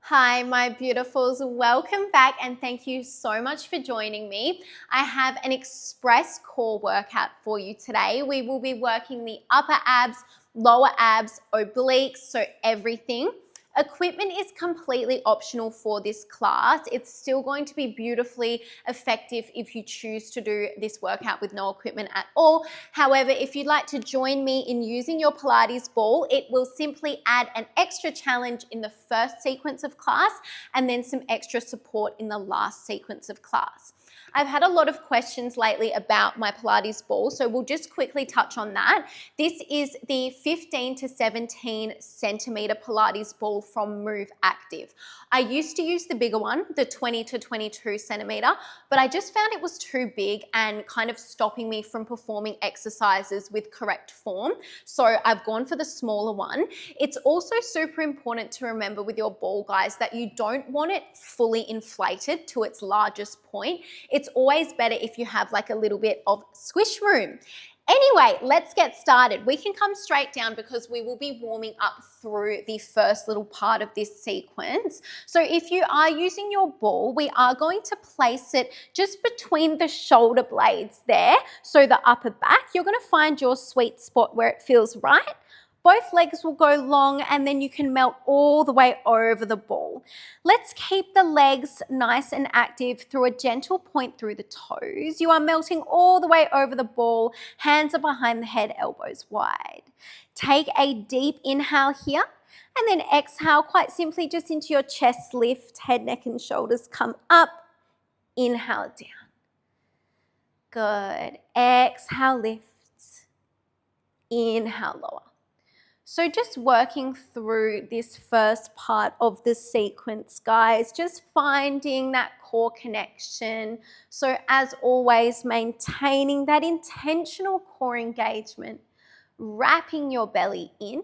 Hi, my beautifuls. Welcome back and thank you so much for joining me. I have an express core workout for you today. We will be working the upper abs, lower abs, obliques, so everything. Equipment is completely optional for this class. It's still going to be beautifully effective if you choose to do this workout with no equipment at all. However, if you'd like to join me in using your Pilates ball, it will simply add an extra challenge in the first sequence of class and then some extra support in the last sequence of class. I've had a lot of questions lately about my Pilates ball, so we'll just quickly touch on that. This is the 15 to 17 centimeter Pilates ball from Move Active. I used to use the bigger one, the 20 to 22 centimeter, but I just found it was too big and kind of stopping me from performing exercises with correct form. So I've gone for the smaller one. It's also super important to remember with your ball, guys, that you don't want it fully inflated to its largest point. It's always better if you have like a little bit of squish room. Anyway, let's get started. We can come straight down because we will be warming up through the first little part of this sequence. So if you are using your ball, we are going to place it just between the shoulder blades there. So the upper back, you're going to find your sweet spot where it feels right. Both legs will go long and then you can melt all the way over the ball. Let's keep the legs nice and active through a gentle point through the toes. You are melting all the way over the ball. Hands are behind the head, elbows wide. Take a deep inhale here and then exhale quite simply just into your chest lift. Head, neck and shoulders come up. Inhale down. Good. Exhale, lift. Inhale, lower. So just working through this first part of the sequence, guys, just finding that core connection. So as always, maintaining that intentional core engagement, wrapping your belly in,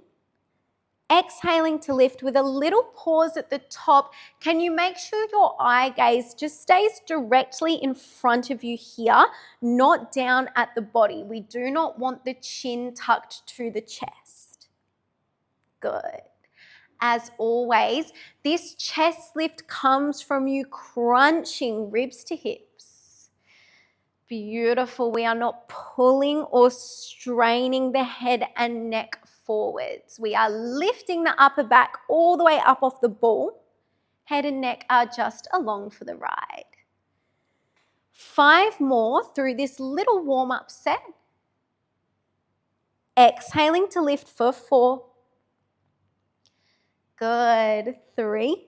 exhaling to lift with a little pause at the top. Can you make sure your eye gaze just stays directly in front of you here, not down at the body? We do not want the chin tucked to the chest. Good. As always, this chest lift comes from you crunching ribs to hips. Beautiful. We are not pulling or straining the head and neck forwards. We are lifting the upper back all the way up off the ball. Head and neck are just along for the ride. 5 more through this little warm-up set. Exhaling to lift for 4. Good. 3.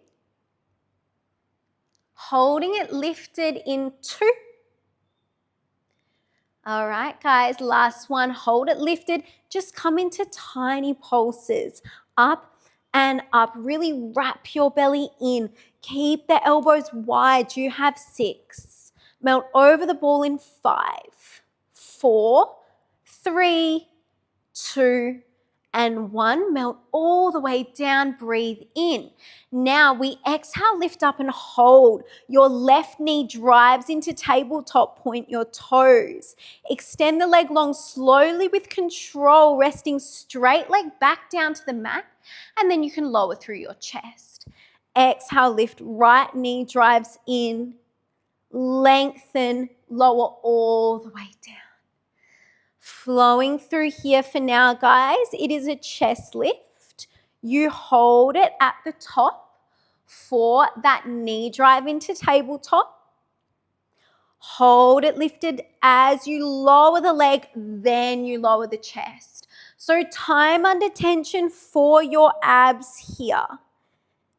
Holding it lifted in 2. All right, guys, last one. Hold it lifted. Just come into tiny pulses. Up and up. Really wrap your belly in. Keep the elbows wide. You have 6. Melt over the ball in 5, 4, 3, 2, and 1. Melt all the way down, breathe in. Now we exhale, lift up and hold. Your left knee drives into tabletop, point your toes. Extend the leg long slowly with control, resting straight leg back down to the mat, and then you can lower through your chest. Exhale, lift, right knee drives in, lengthen, lower all the way down. Flowing through here for now, guys. It is a chest lift. You hold it at the top for that knee drive into tabletop. Hold it lifted as you lower the leg, then you lower the chest. So time under tension for your abs here.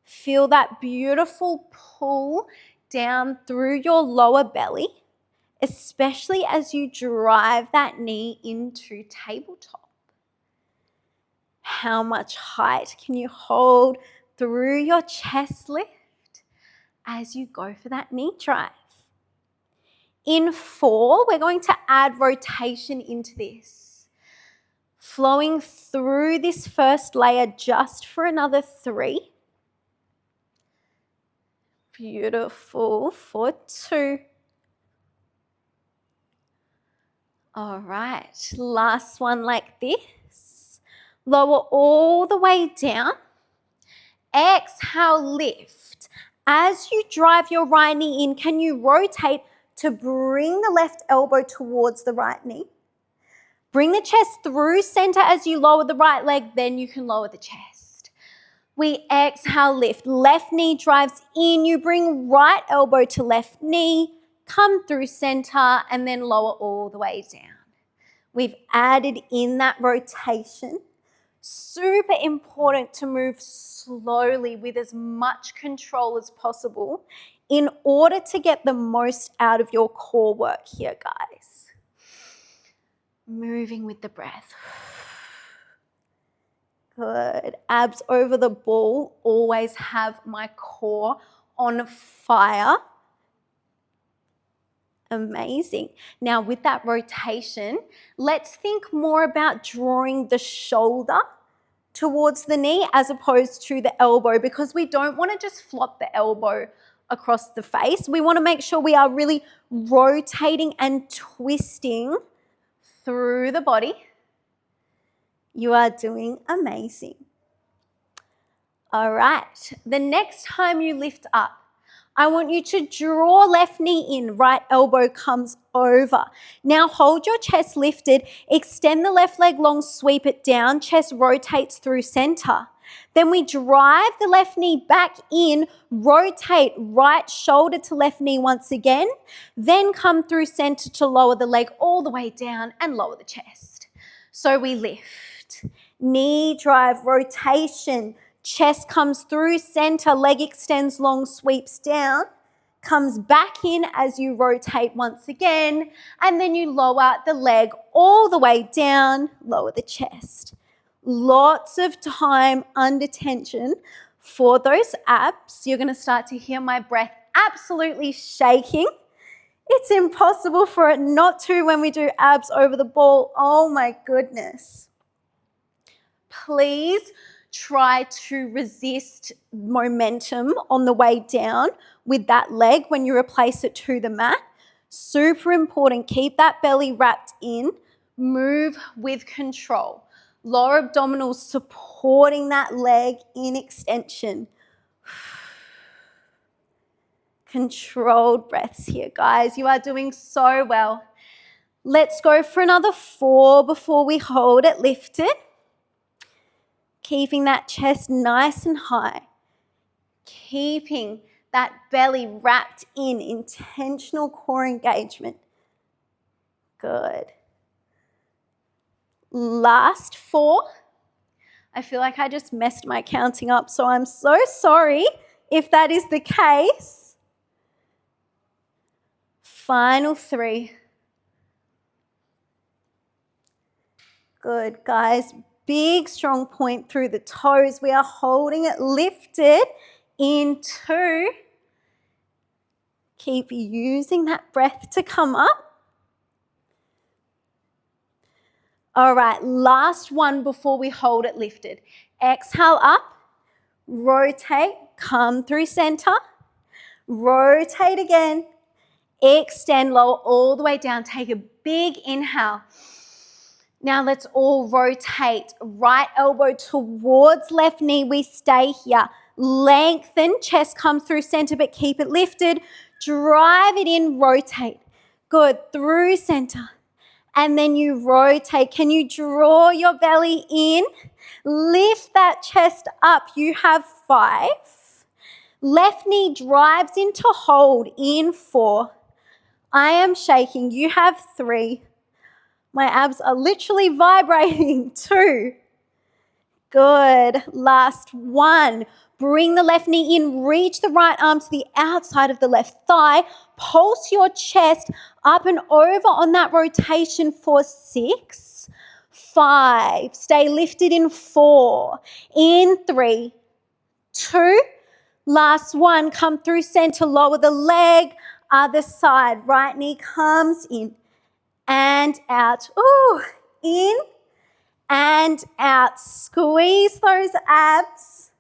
Feel that beautiful pull down through your lower belly, especially as you drive that knee into tabletop. How much height can you hold through your chest lift as you go for that knee drive? In 4, we're going to add rotation into this. Flowing through this first layer just for another 3. Beautiful. For 2. All right, last one like this. Lower all the way down. Exhale, lift. As you drive your right knee in, can you rotate to bring the left elbow towards the right knee? Bring the chest through center as you lower the right leg, then you can lower the chest. We exhale, lift. Left knee drives in. You bring right elbow to left knee, come through center, and then lower all the way down. We've added in that rotation. Super important to move slowly with as much control as possible in order to get the most out of your core work here, guys. Moving with the breath. Good. Abs over the ball. Always have my core on fire. Amazing. Now with that rotation, let's think more about drawing the shoulder towards the knee as opposed to the elbow, because we don't want to just flop the elbow across the face. We want to make sure we are really rotating and twisting through the body. You are doing amazing. All right. The next time you lift up, I want you to draw left knee in, right elbow comes over. Now hold your chest lifted, extend the left leg long, sweep it down, chest rotates through center. Then we drive the left knee back in, rotate right shoulder to left knee once again, then come through center to lower the leg all the way down and lower the chest. So we lift, knee drive, rotation, chest comes through center, leg extends long, sweeps down, comes back in as you rotate once again, and then you lower the leg all the way down, lower the chest. Lots of time under tension for those abs. You're going to start to hear my breath absolutely shaking. It's impossible for it not to when we do abs over the ball. Oh my goodness. Please try to resist momentum on the way down with that leg when you replace it to the mat. Super important. Keep that belly wrapped in. Move with control. Lower abdominals supporting that leg in extension. Controlled breaths here, guys. You are doing so well. Let's go for another 4 before we hold it lifted. Keeping that chest nice and high. Keeping that belly wrapped in intentional core engagement. Good. Last 4. I feel like I just messed my counting up, so I'm so sorry if that is the case. Final 3. Good, guys. Big, strong point through the toes. We are holding it lifted in 2. Keep using that breath to come up. All right, last one before we hold it lifted. Exhale up, rotate, come through center, rotate again, extend, lower all the way down. Take a big inhale. Now let's all rotate. Right elbow towards left knee. We stay here. Lengthen, chest comes through center, but keep it lifted. Drive it in, rotate. Good, through center. And then you rotate. Can you draw your belly in? Lift that chest up. You have 5. Left knee drives into hold in 4. I am shaking. You have 3. My abs are literally vibrating. 2. Good. Last 1. Bring the left knee in. Reach the right arm to the outside of the left thigh. Pulse your chest up and over on that rotation for 6. 5. Stay lifted in 4. In 3. 2. Last 1. Come through center. Lower the leg. Other side. Right knee comes in. And out. Ooh, in and out. Squeeze those abs.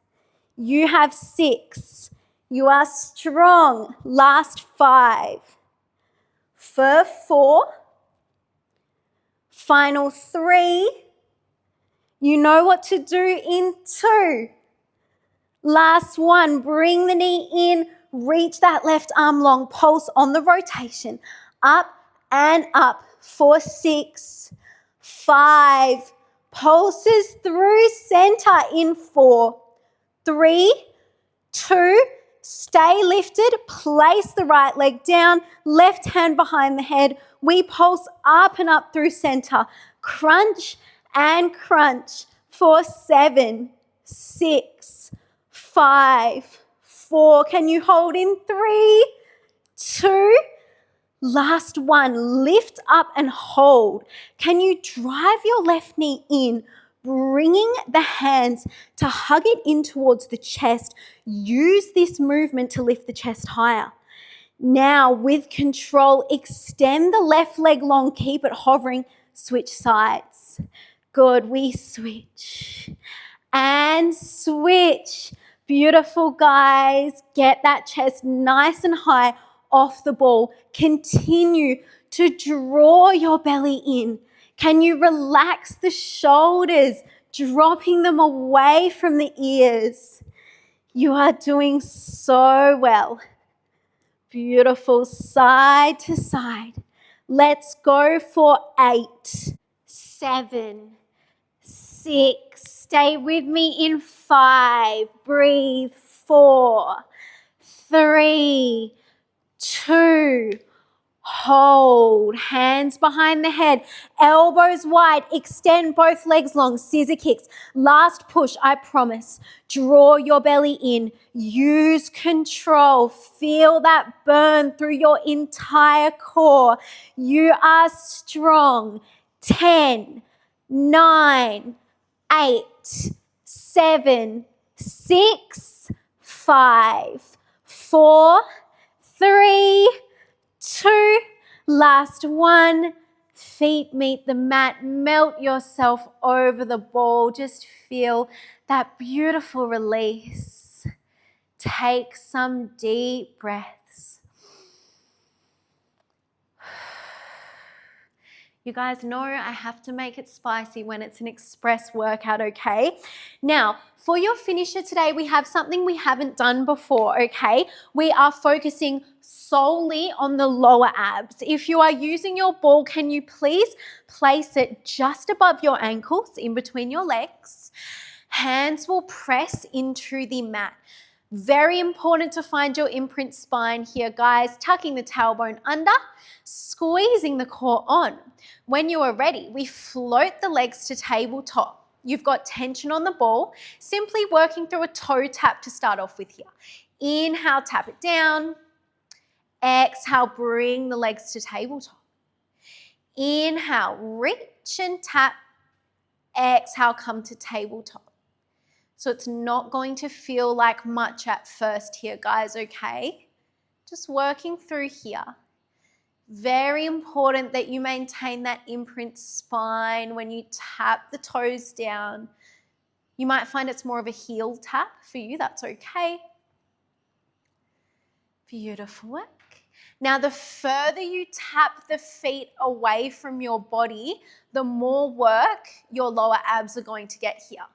You have 6. You are strong. Last 5. For 4. Final 3. You know what to do in 2. Last one, bring the knee in, reach that left arm long, pulse on the rotation. Up and up for 6, 5, pulses through center in 4, 3, 2, stay lifted, place the right leg down, left hand behind the head. We pulse up and up through center. Crunch and crunch for 7, 6, 5, 4. Can you hold in 3, 2, last one. Lift up and hold. Can you drive your left knee in, bringing the hands to hug it in towards the chest? Use this movement to lift the chest higher. Now, with control, extend the left leg long. Keep it hovering. Switch sides. Good. We switch and switch. Beautiful, guys. Get that chest nice and high off the ball. Continue to draw your belly in. Can you relax the shoulders, dropping them away from the ears? You are doing so well. Beautiful, side to side. Let's go for 8, 7, 6. Stay with me in 5. Breathe. 4, 3, 2. Hold. Hands behind the head. Elbows wide. Extend both legs long. Scissor kicks. Last push, I promise. Draw your belly in. Use control. Feel that burn through your entire core. You are strong. 10, 9, 8, 7, 6, 5, 4, 3, 2, last one. Feet meet the mat. Melt yourself over the ball. Just feel that beautiful release. Take some deep breaths. You guys know I have to make it spicy when it's an express workout, okay? Now, for your finisher today, we have something we haven't done before, okay? We are focusing solely on the lower abs. If you are using your ball, can you please place it just above your ankles, in between your legs? Hands will press into the mat. Very important to find your imprint spine here, guys. Tucking the tailbone under, squeezing the core on. When you are ready, we float the legs to tabletop. You've got tension on the ball, simply working through a toe tap to start off with here. Inhale, tap it down. Exhale, bring the legs to tabletop. Inhale, reach and tap. Exhale, come to tabletop. So it's not going to feel like much at first here, guys, okay? Just working through here. Very important that you maintain that imprint spine when you tap the toes down. You might find it's more of a heel tap for you. That's okay. Beautiful work. Now, the further you tap the feet away from your body, the more work your lower abs are going to get here.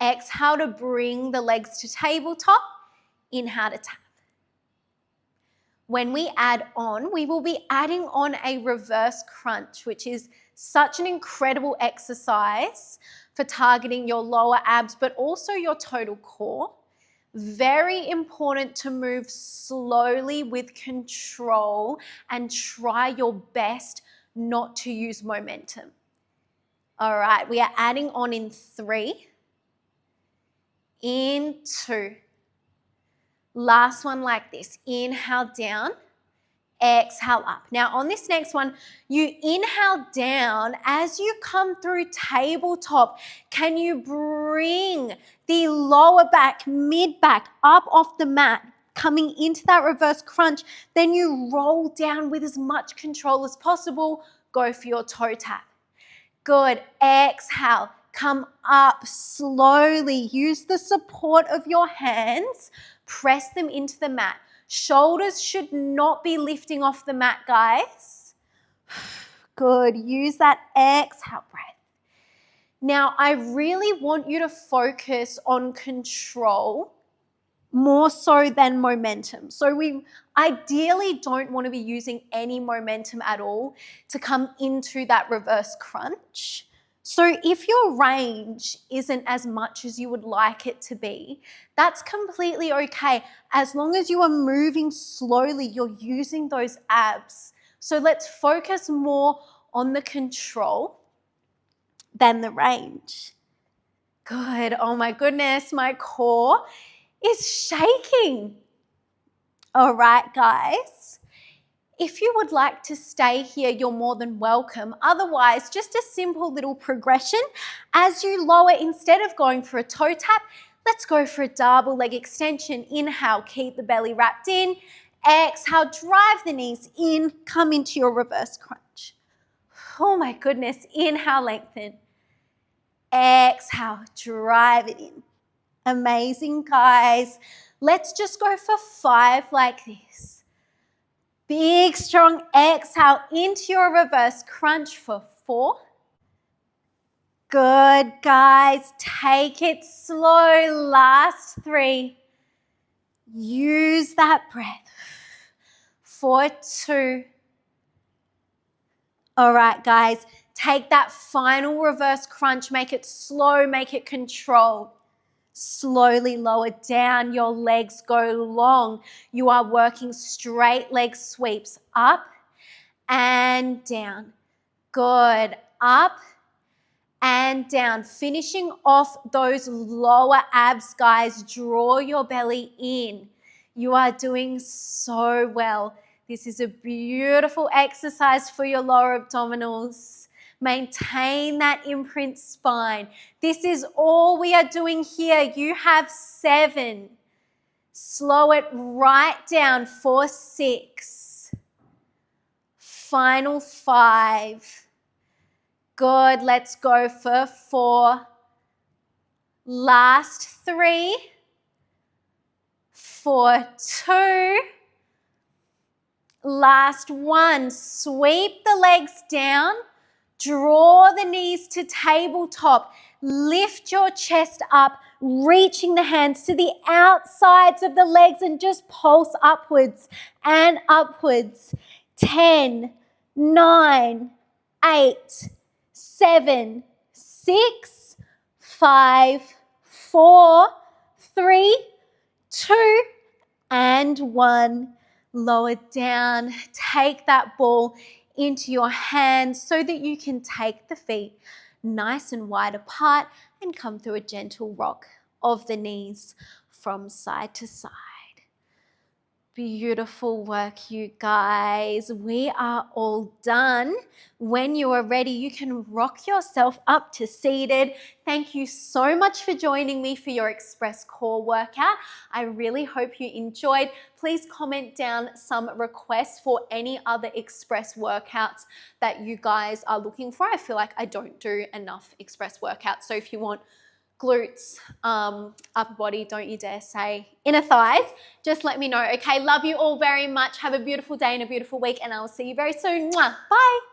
Exhale to bring the legs to tabletop. Inhale to tap. When we add on, we will be adding on a reverse crunch, which is such an incredible exercise for targeting your lower abs, but also your total core. Very important to move slowly with control and try your best not to use momentum. All right, we are adding on in 3, in 2. Last one like this. Inhale down, exhale up. Now on this next one, you inhale down. As you come through tabletop, can you bring the lower back, mid back up off the mat, coming into that reverse crunch? Then you roll down with as much control as possible. Go for your toe tap. Good. Exhale. Come up slowly. Use the support of your hands. Press them into the mat. Shoulders should not be lifting off the mat, guys. Good. Use that exhale breath. Now, I really want you to focus on control more so than momentum. So we ideally don't want to be using any momentum at all to come into that reverse crunch. So if your range isn't as much as you would like it to be, that's completely okay. As long as you are moving slowly, you're using those abs. So let's focus more on the control than the range. Good. Oh my goodness, my core is shaking. All right, guys. If you would like to stay here, you're more than welcome. Otherwise, just a simple little progression. As you lower, instead of going for a toe tap, let's go for a double leg extension. Inhale, keep the belly wrapped in. Exhale, drive the knees in, come into your reverse crunch. Oh my goodness, inhale, lengthen. Exhale, drive it in. Amazing, guys. Let's just go for 5 like this. Big, strong exhale into your reverse crunch for 4. Good, guys. Take it slow. Last 3. Use that breath. For 2. All right, guys. Take that final reverse crunch. Make it slow. Make it controlled. Slowly lower down, your legs go long. You are working straight leg sweeps up and down. Good, up and down. Finishing off those lower abs, guys. Draw your belly in. You are doing so well. This is a beautiful exercise for your lower abdominals. Maintain that imprint spine. This is all we are doing here. You have 7. Slow it right down for 6. Final 5. Good. Let's go for 4. Last 3. For 2. Last 1. Sweep the legs down. Draw the knees to tabletop. Lift your chest up, reaching the hands to the outsides of the legs and just pulse upwards and upwards. 10, 9, 8, 7, 6, 5, 4, 3, 2, and 1. Lower down. Take that ball into your hands so that you can take the feet nice and wide apart and come through a gentle rock of the knees from side to side. Beautiful work, you guys. We are all done. When you are ready, you can rock yourself up to seated. Thank you so much for joining me for your Express Core workout. I really hope you enjoyed. Please comment down some requests for any other Express workouts that you guys are looking for. I feel like I don't do enough Express workouts. So if you want glutes, upper body, don't you dare say inner thighs, just let me know. Okay, love you all very much. Have a beautiful day and a beautiful week, and I will see you very soon. Mwah. Bye.